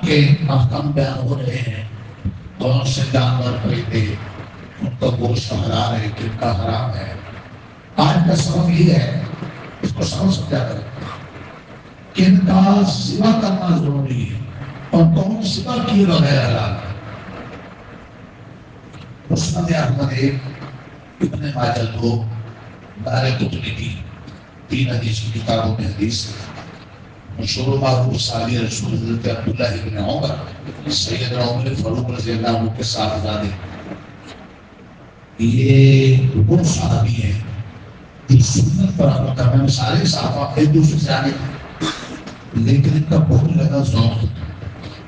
کے احکام بیان ہو رہے ہیں، کون سے جانور خریدے، ان کا گوشت حلال ہے، کن کا حرام ہے۔ آج کا سبب یہ ہے، اس کو سمجھا کریں، کن کا ذبح کرنا ضروری ہے اور کون ذبح کیے بغیر حلال ہے۔ مسند احمد ایک، ابن ماجہ دو، دار قطنی کی 3 حدیث کی کتابوں میں حدیث ہے۔ مشہور معروف صحابی رسول حضرت عبداللہ ابن عمر، سیدنا عمر فاروق رضی اللہ عنہ کے صاحبزادے، یہ وہ صحابی ہیں جو سنت پر عمل کرنے میں سارے صحابہ ایک دوسرے سے آگے تھے، لیکن ان کا بہت زیادہ ذوق تھا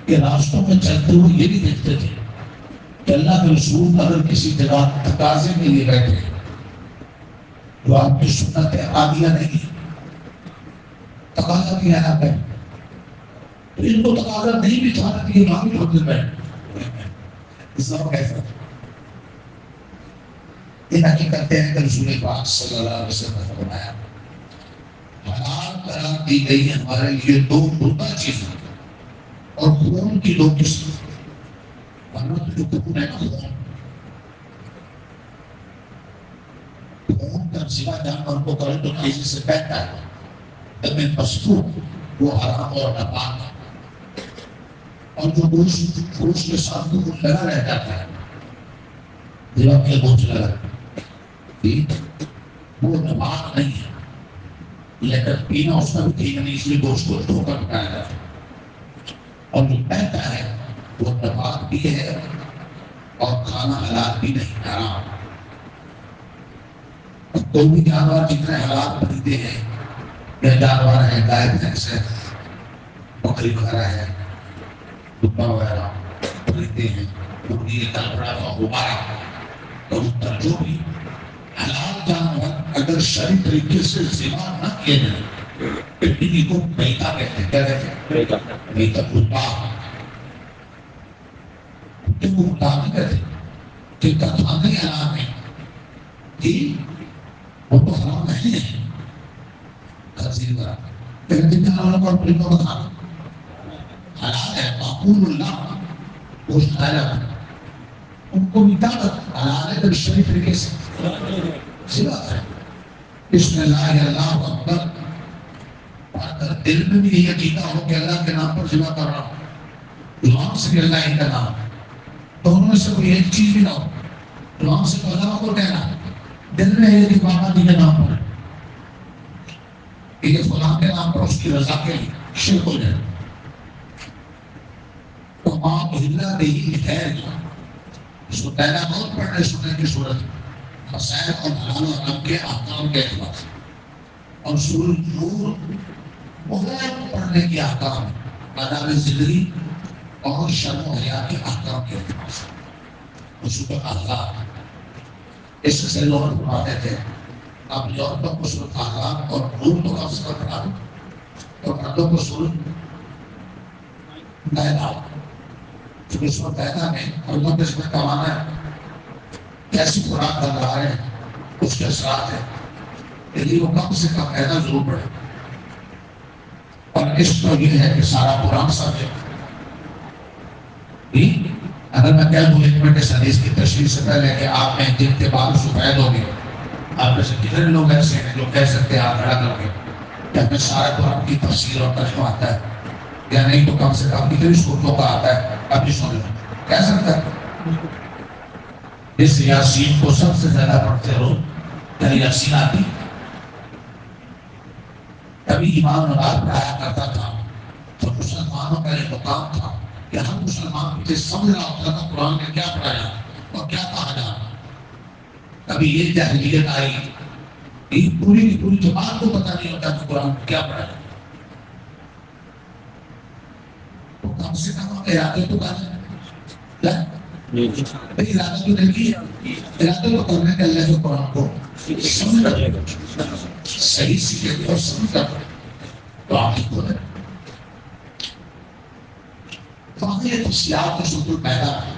کہ راستوں میں چلتے ہوئے یہ بھی دیکھتے تھے کہ اللہ کے رسول اگر کسی جگہ تقاضے میں لیے بیٹھے تو آپ کی سنت عادیہ نہیں، تقاضا کیا ہے آپ ہے، تو ان کو تقاضا نہیں بھی تھا کہ یہ مانگی ہوتے بیٹھے اسلام کیسا یہ نقل کرتے ہیں کہ رسول پاک صلی اللہ علیہ وسلم نے فرمایا حلال قرار دی گئی ہمارے لیے 2 مردہ چیزیں اور خون کی 2 قسم، ورنہ تو جو خون ہے نا خون کا ذبح جانور کو کرے تو تیزی سے بہتا ہے، دم مسفوح وہ حرام اور ناپاک ہے، اور جو گوشت کے ساتھ خون لگا رہ جاتا ہے، ذبح کے گوشت لگا وہ ناپاک نہیں ہے، لیکن پینا اس کا بھی ٹھیک نہیں، اس لیے گوشت کو دھو کر پکایا جاتا ہے، اور جو بہتا ہے وہ ناپاک بھی ہے اور کھانا حلال بھی نہیں، حرام۔ کوئی بھی جانور جتنے حلال خریدے ہیں یا جانور ہے، گائے بھینس ہے، بکری وغیرہ ہے، کتا وغیرہ خریدے ہیں، مرغی کلبڑا کا غبارہ کبوتر، جو بھی حلال جانور اگر صحیح طریقے سے ذبح نہ کیے جائیں تو انہیں کو میتہ کہتے ہیں۔ کیا کہتے ہیں؟ میتہ کتا تو وہ نہیں کہتے کہ کھانا ہی حرام ہے، جی وہ تو حرام نہیں ہے، خنزیر وغیرہ، لیکن جن جانوروں کو پرندوں کا کھانا حلال ہے، معقول اللہ گوشت کھایا جاتا ہے، ان کو بھی طاقت حلال ہے، تو صحیح طریقے سے ذبح ہے۔ بسم اللہ اللہ اکبر، اگر دل میں بھی یہ عقیدہ ہو کہ اللہ کے نام پر ذبح کر رہا ہوں، زبان سے بھی اللہ ہی کا نام، دونوں میں سے کوئی ایک چیز بھی نہ ہو، زبان سے تو اللہ کو کہنا، دل میں یہ کہ بابا جی کے نام پر یہ فلاں کے نام پر اس کی رضا کے لیے شرک ہو جائے تو ماں ہلا نہیں خیر، اس کو پہلا بہت پڑھنے سننے کی صورت مسائل اور حلال و حرام کے احکام کے اعتبار سے، اور سورۃ نور بہت پڑھنے کے احکام، آداب زندگی اور شرم و حیا کے احکام کے اعتبار سے، سورۃ احزاب اس سے لوگ پڑھاتے تھے۔ اب عورتوں کو سورۃ احزاب اور نور کو لفظ پر پڑھا دو اور مردوں کو سورۃ مائدہ، کیونکہ سورۃ مائدہ میں اللہ کے اس میں کمانا ہے، کیسی خوراک بن رہا ہے، اس کے ساتھ ہے، اس لیے وہ کم سے کم پیدا ضرور پڑے، اور اس پر یہ ہے کہ سارا قرآن سمجھے۔ اگر میں کہہ دوں 1 منٹ اس حدیث کی تشریح سے پہلے کہ آپ میں جن کے بال سفید ہو گئے، آپ میں سے کتنے لوگ ایسے ہیں جو کہہ سکتے ہیں آپ کھڑا کر کے کہ ہمیں سارا قرآن کی تفسیر اور ترجمہ آتا ہے، یا نہیں تو کم سے کم کتنی صورتوں کا آتا ہے، ابھی سن لیں، کہہ سکتا ہے؟ اس یاسین کو سب سے زیادہ پڑھتے ہو، یعنی یاسین آتی، کبھی امام نواز پڑھایا کرتا تھا تو مسلمانوں کا یہ مقام تھا کہ ہم مسلمان مجھے سمجھ رہا ہوتا تھا قرآن میں کیا پڑھایا اور کیا کہا جا رہا۔ کبھی یہ جاہلیت آئی کہ پوری کی پوری جماعت کو پتہ نہیں ہوتا کہ قرآن میں کیا پڑھایا، تو کم سے کم ارادے تو کریں، ارادہ تو نہیں کیا، ارادہ تو کرنے کے اللہ کے قرآن کو سمجھ صحیح سیکھے اور سمجھ کر تو آپ کو فاقیت اسلام کے سکول پیدا ہے،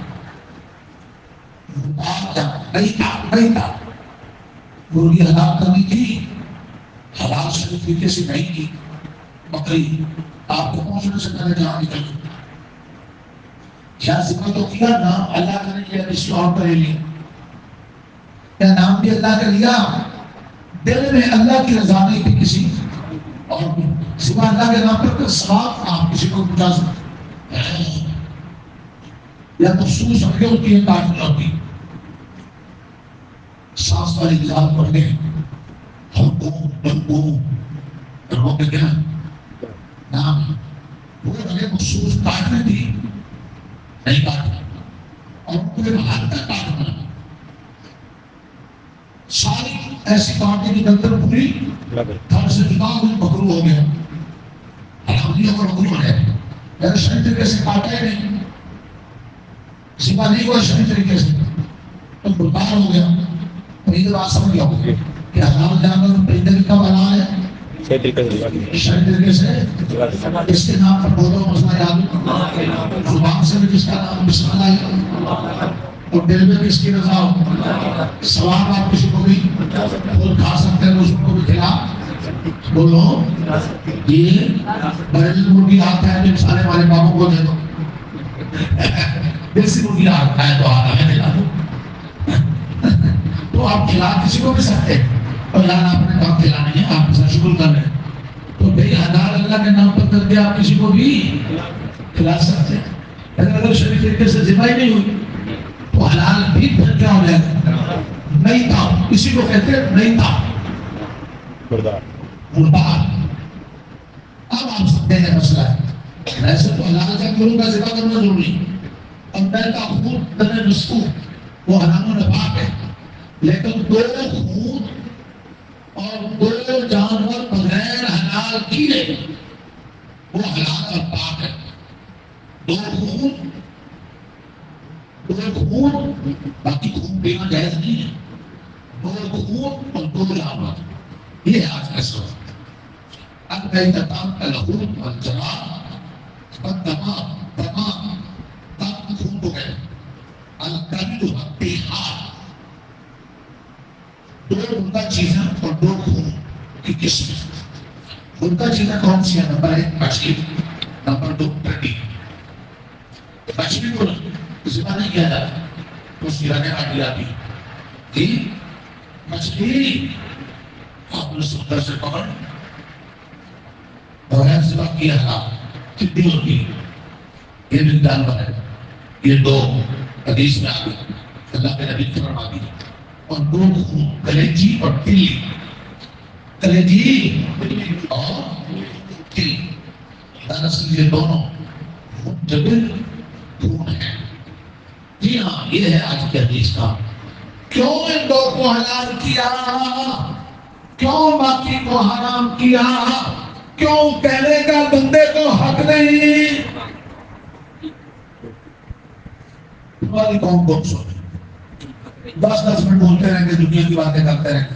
نہیں تھا مرغی حلال کرنی تھی، حلال سے طریقے سے نہیں کی، بکری آپ کو پہنچنے سے پہلے جہاں نکل کیا ذمہ تو کیا نام اللہ کا نہیں لیا کسی اور کا لے لیا کیا نام بھی اللہ کا لیا دل میں اللہ کی رضا نہیں تھی کسی اور ذمہ اللہ کے نام پر ثواب آپ کسی کو بتا سکتے یا مخصوص ہم ہوتی ہے کافی ہوتی سانس والی نظام پڑھتے ہیں ہم کو کیا نام وہ ہمیں مخصوص کاٹنے تھی نہیں کاٹنا اور ان کو باہر تک کاٹنا ساری ایسی کاٹنے کی گندر پوری تھر سے جدا ہوئی مکرو ہو گیا الحمدللہ اور مکرو ہو گیا میں نے صحیح طریقے سے کاٹا ہی نہیں سپا نہیں ہوا صحیح طریقے سے تو برباد ہو گیا پہلے بات سمجھ گیا ہوگا کہ حلال جانور پہلے کا بنا ہے صحیح طریقے سے اس کے نام پر بولو مسئلہ یاد زبان سے بھی جس کا نام بسم اللہ ہے اور دل میں کس کی رضا ہو سواب آپ کسی کو بھی پھول کھا سکتے ہیں دوسروں کو بھی کھلا بولو یہ بریلی مرغی آتا ہے جو سارے والے بابوں کو دے دو دیسی مرغی آتا ہے تو آتا ہے کھلا دو تو آپ کھلا کسی کو بھی سکتے ہیں اور یار آپ نے کام کھلا نہیں ہے آپ سے شکر کر رہے ہیں تو بھائی حلال اللہ کے نام پر کر کے آپ کسی کو بھی کھلا سکتے ہیں اگر شریف طریقے سے ذمہ ہی نہیں ہوئی تو حلال بھی پھر کیا ہو جائے گا نہیں تھا کسی کو کہتے ہیں نہیں تھا مردار اب آپ سکتے ہیں مسئلہ ہے ایسے تو حلال کا گرو کا ذمہ کرنا ضروری اور میں کا خون دن مسکوت وہ حرام و نپاک ہے لیکن دو خون اور دو جانور بغیر حلال کیے وہ حلال اور پاک ہے دو خون باقی خون پینا جائز نہیں ہے دو خون اور دو جانور یہ آج کا سوال اب میں تمام کا لہوت اور جواب اور تمام خون ہو گئے الکبیر والتحاد دو عمدہ چیزیں اور دو خون کی قسم عمدہ چیزیں کون سی ہیں نمبر 1 مچھلی نمبر 2 ٹڈی مچھلی کو ذمہ نہیں کیا جاتا تو اس کی رنیں کاٹی جاتی تھی مچھلی آپ نے سندر سے پکڑ بغیر ذمہ کیا تھا کتنی ہوتی یہ بھی جانور ہے یہ دو حدیث میں آ گئی اللہ کے نبی نے فرما دی اور دو خون کلیجی اور دل کلیجی اور دل دراصل یہ دونوں منجبر خون ہیں جی ہاں یہ ہے آج کے حدیث کا کیوں ان دو کو حلال کیا کیوں باقی کو حرام کیا کیوں کہنے کا بندے کو حق نہیں تمہاری قوم کون سو 10 منٹ بولتے رہیں گے دنیا کی باتیں کرتے رہیں گے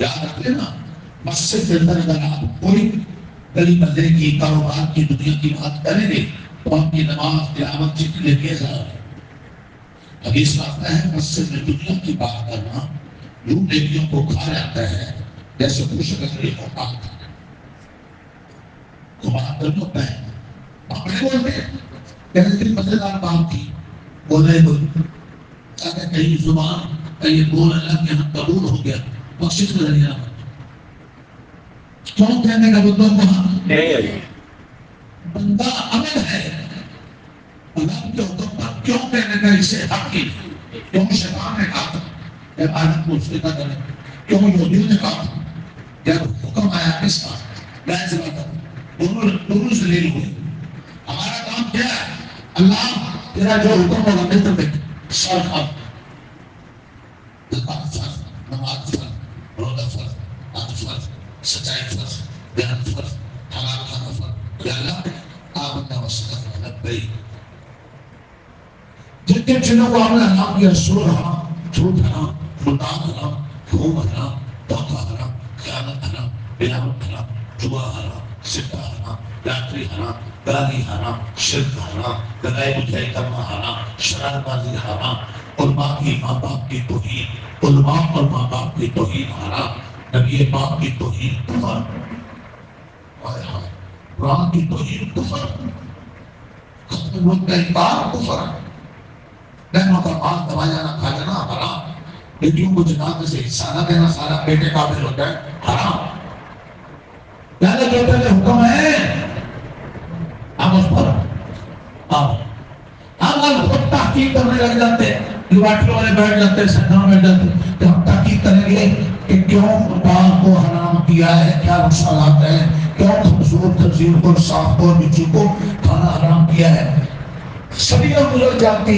یاد رکھ لینا مسجد کے اندر اگر آپ کوئی گلی بندے کی کاروبار کی دنیا کی بات کریں گے تو آپ کی نماز تلاوت جتنی لے کے ضرور ہے حدیث میں آتا ہے مسجد میں دنیا کی بات کرنا یوں نیکیوں کو کھا جاتا ہے جیسے خوش کری کو پاک بات کر ہوتا ہے آپ نہیں بولتے کہتے ہیں مزیدار بات کی بول رہے کوئی اگر کہیں زبان کا یہ بول اللہ کے یہاں قبول ہو گیا بخشش کا ذریعہ کیوں کہنے کا بندوں کو بندہ عمل ہے اللہ کے حکم پر کیوں کہنے کا اسے حق کی کیوں شیطان نے کہا تھا عبادت کو اس کے نہ کرے کیوں یہودیوں نے کہا تھا جب حکم آیا کس کا لائز عبادت دونوں سے لیل ہوئی ہمارا کام کیا ہے اللہ تیرا جو حکم ہوگا بہتر بہتر سال کھا زکات فرض نماز فرض روزہ فرض حج فرض سچائی فرض بیان فرض حلال کھانا فرض یا اللہ آمنا وصدقنا لبیک جن جن چیزوں کو ہم نے حرام کیا سود حرام جھوٹ حرام ملتان حرام گھوم حرام دھوکہ حرام خیانت حرام بیعت حرام جوا حرام سکہ حرام لاٹری حرام گالی حرام شرک حرام گدائی بجائی کرنا حرام شرارت بازی حرام علماء کی ماں باپ کی توہین علماء اور ماں باپ کی توہین حرام نبی پاک کی توہین کفر قرآن کی توہین کفر ملک کا انکار کفر ہے. بہنوں کا مال دبا جانا کھا جانا حرام. بیٹیوں کو جناب میں سے حصہ نہ دینا سارا بیٹے قابل ہوتا ہے حرام. پہلے بیٹے کا حکم ہے ہم اس پر ہم خود تحقیق کرنے لگ جاتے ہیں. لیبارٹری والے بیٹھ جاتے ہیں سینٹر میں بیٹھ جاتے ہیں کہ ہم تحقیق کریں گے کہ کیوں قربان کو حرام کیا ہے, کیا نقصانات ہیں, کیوں خوبصورت خنزیر کو صاف کو بچوں کو کھانا حرام کیا ہے. صدیاں گزر جاتی,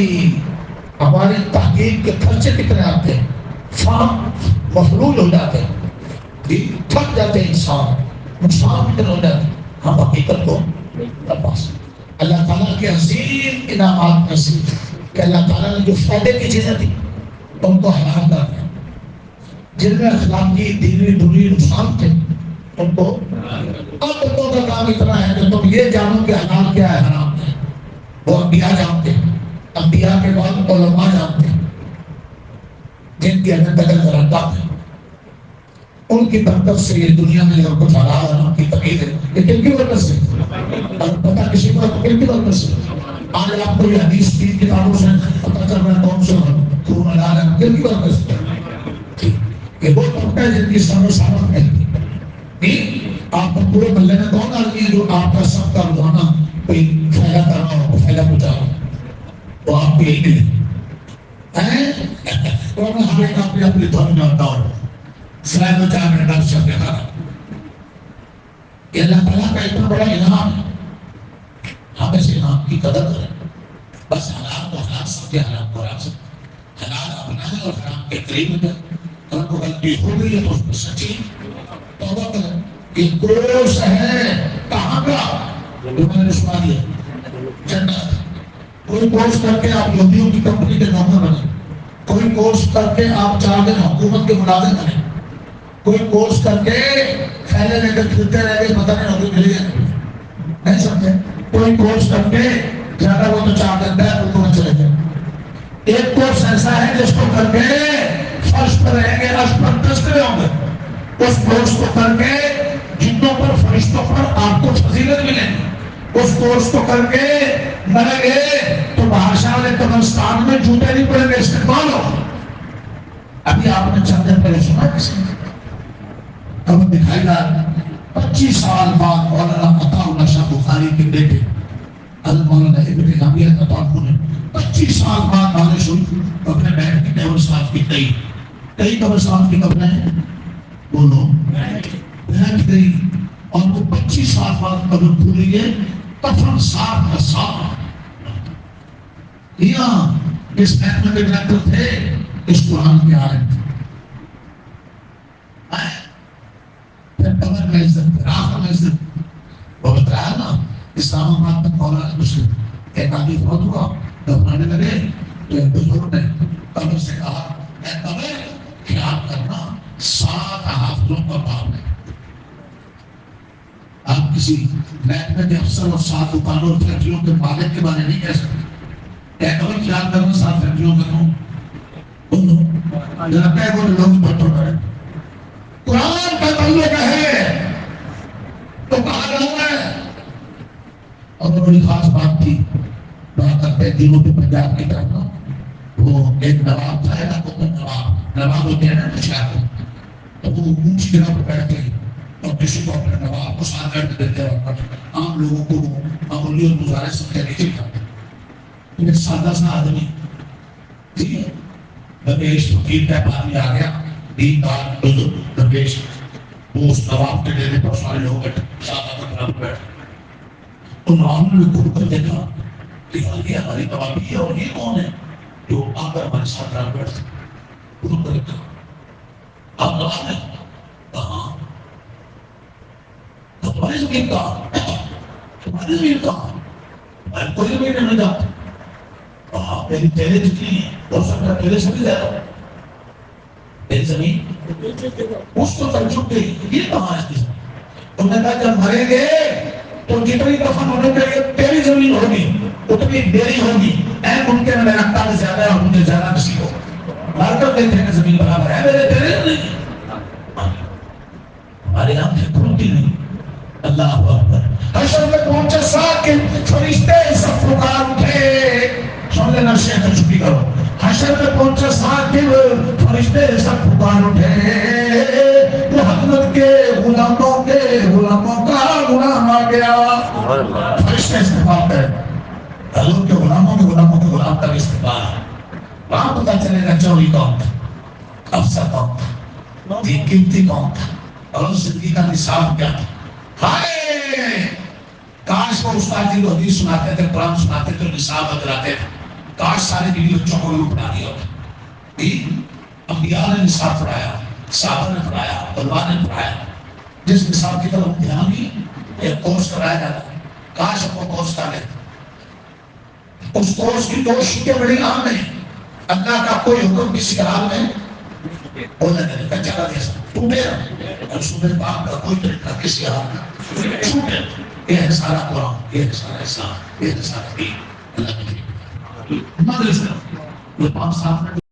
ہماری تحقیق کے خرچے کتنے آتے ہیں, فام مفلول ہو جاتے ہیں, تھک جاتے ہیں انسان, نقصان کتنے ہو جاتے ہیں. ہم حقیقت کو تلاش اللہ تعالیٰ کے عظیم انعامات میں سے کہ اللہ تعالیٰ نے جو فائدے کی چیزیں تھی ان کو حرام کر دیا, جن میں اخلاقی دینی دنیا نقصان تھے ان کو. اب بندوں کا کام اتنا ہے کہ تم یہ جانو کہ حلال کیا ہے حرام ہے. وہ انبیاء جانتے ہیں, انبیاء کے بعد علماء جانتے ہیں جن کی ہمیں قدر درجات ہے. ان کی برکت سے یہ دنیا میں جو کچھ حلال حرام کی تقید ہے یہ کن کی برکت سے, اور پتہ کسی کو کن کی برکت سے. آج آپ کو یہ حدیث تین کتابوں سے پتہ چل رہا ہے کون سے خون حلال ہے کن کی برکت سے. یہ وہ طبقہ ہے جن کی سر و سامت ہے. آپ کو پورے محلے میں کون آدمی ہے جو آپ کا سب کا روزانہ کوئی فائدہ کر رہا ہو, فائدہ پہنچا رہا ہو, تو آپ کو یہی ملے تو میں ہر ایک آپ اپنی دھن جانتا ہوں شاید وہ 4 منٹ آپ سب دیکھا رہا. یہ اللہ تعالیٰ کا اتنا بڑا انعام ہے, ہم اس انعام کی قدر کریں. بس حلال کو حلال سمجھے, حرام کو حرام سمجھے, حلال اپنا ہے اور حرام کے قریب ہو جائے. اگر کوئی غلطی ہو گئی ہے تو اس کو سچی توبہ کریں. یہ کورس ہے کہاں کا جو میں نے سنا دیا جنت. کوئی کورس کر کے آپ یہودیوں کی کمپنی کے نوکر بنے, کوئی کورس کر کے آپ 4 دن حکومت کے ملازم بنے, کوئی کورس کر کے پھیلے لے کر پھرتے رہ گئے پتہ نہیں نوکری ملی ہے نہیں سمجھے. کوئی کورس کر کے زیادہ وہ تو 4 دن بیٹھ حکومت چلے گئے. ایک کورس ایسا ہے جس کو کر کے فرش پر رہیں گے, عرش پر تذکرے ہوں گے. اس کورس کو کر کے جنوں پر فرشتوں پر آپ کو فضیلت ملے گی. اس کورس کو کر کے مرے گے تو بادشاہ والے قبرستان میں جوتے نہیں پڑیں گے, استقبال ہو. ابھی آپ نے چند دن پہلے سنا کسی نے خبر دکھائی گا 25 سال بعد مولانا عطا اللہ شاہ بخاری کے بیٹے حضرت مولانا ابن عامر عطا نے 25 سال بعد بارش ہوئی اپنے بیٹھ کی قبرستان کی کئی قبرستان کی قبریں ہیں بولو بیٹھ گئی, اور وہ 25 سال بعد قبر کھلی ہے. کفن صاف کا صاف. یہاں اس محکمے میں ڈاکٹر تھے, اس قرآن کے آیت پھر قبر میں عزت, پھر آخر میں عزت. وہ بتایا نا اسلام آباد میں مولانا مسلم ایک آدمی فوت ہوا, دفنانے لگے تو ایک بزرگ نے قبر سے کہا اے قبر خیال کرنا 7 حافظوں کا باب ہے. آپ کسی محکمے کے افسر اور 7 دکانوں اور فیکٹریوں کے مالک کے بارے نہیں کہہ سکتے. اے قبر خیال کرنا 7 فیکٹریوں کا نام لگتا ہے وہ لوگ بٹوں کریں. قرآن کا تعلق ہے تو کہا جاتا ہے. اور بڑی خاص بات تھی وہاں کرتے دنوں پہ پنجاب کی طرف وہ ایک نواب تھا نا, نواب ہوتے ہیں نا شاید, تو وہ اونچی جگہ پہ بیٹھ گئی اور کسی کو اپنے نواب کو ساتھ بیٹھ دیتے ہیں. عام لوگوں کو معمولی اور گزارے سمجھا نہیں چاہتا. ایک سادہ سا آدمی ٹھیک ہے, درویش فقیر کا پانی آ گیا, دیندار بزرگ درویش, وہ اس نواب کے ڈیرے پر سارے لوگ بیٹھے. تو نواب نے گھوم کر دیکھا کہ یہ ہماری نوابی ہے اور یہ کون ہے جو آ کر ہمارے ساتھ رہ بیٹھتے. گھوم کر دیکھا آپ نواب ہیں, کہاں تمہاری زمین کہاں, تمہاری زمین کہاں, میں کوئی زمین نہیں جاتا. میری تیرے جتنی ہو سکتا ہے تیرے سے بھی زیادہ میری زمین. اس کو تعجب گئی یہ کہاں ہے. انہوں نے کہا جب مریں گے تو جتنی دفن ہونے کے لیے تیری زمین ہوگی اتنی میری ہوگی. اے ممکن ہے میرا کام زیادہ ہے اور مجھے زیادہ نصیب ہو. مار کر دیکھتے ہیں کہ زمین برابر ہے میرے تیرے نہیں. ہمارے یہاں سے کھلتی نہیں. اللہ اکبر. حشر میں پہنچے ساتھ کے فرشتے سب پکار سن لینا شیخ چھٹی کرو. حشر میں پہنچے ثاقب فرشتے سب پکار اٹھے کہ حضرت کے غلاموں کا غلام آ گیا. فرشتے استقبال کرے حضور کے غلاموں کے غلام کا استقبال. وہاں پتہ چلے گا چوری کون تھا, افسر کون تھا, قیمتی کون تھا, اور زندگی کا نصاب کیا تھا. ہائے کاش وہ استاد جی حدیث سناتے تھے, قرآن سناتے تھے, نصاب بتلاتے تھے, کاش سارے ویڈیو بچوں کو بھی پڑھا دیا ہوتا. انبیاء نے نصاب پڑھایا, صحابہ نے پڑھایا, علماء نے پڑھایا. جس نصاب کی طرف دھیان نہیں, ایک کورس کرایا جاتا ہے, کاش ہم وہ کورس کریں. اس کورس کی دو شکیں بڑی عام ہیں. اللہ کا کوئی حکم کسی حال میں ہونا نہیں, کچا جیسا ٹوٹے اور سورہ پاک کا کوئی طریقہ کسی حال میں چھوٹے. یہ ہے سارا قرآن, یہ ہے سارا اسلام, یہ ہے سارا دین. اللہ کی مدرسہ 5 سال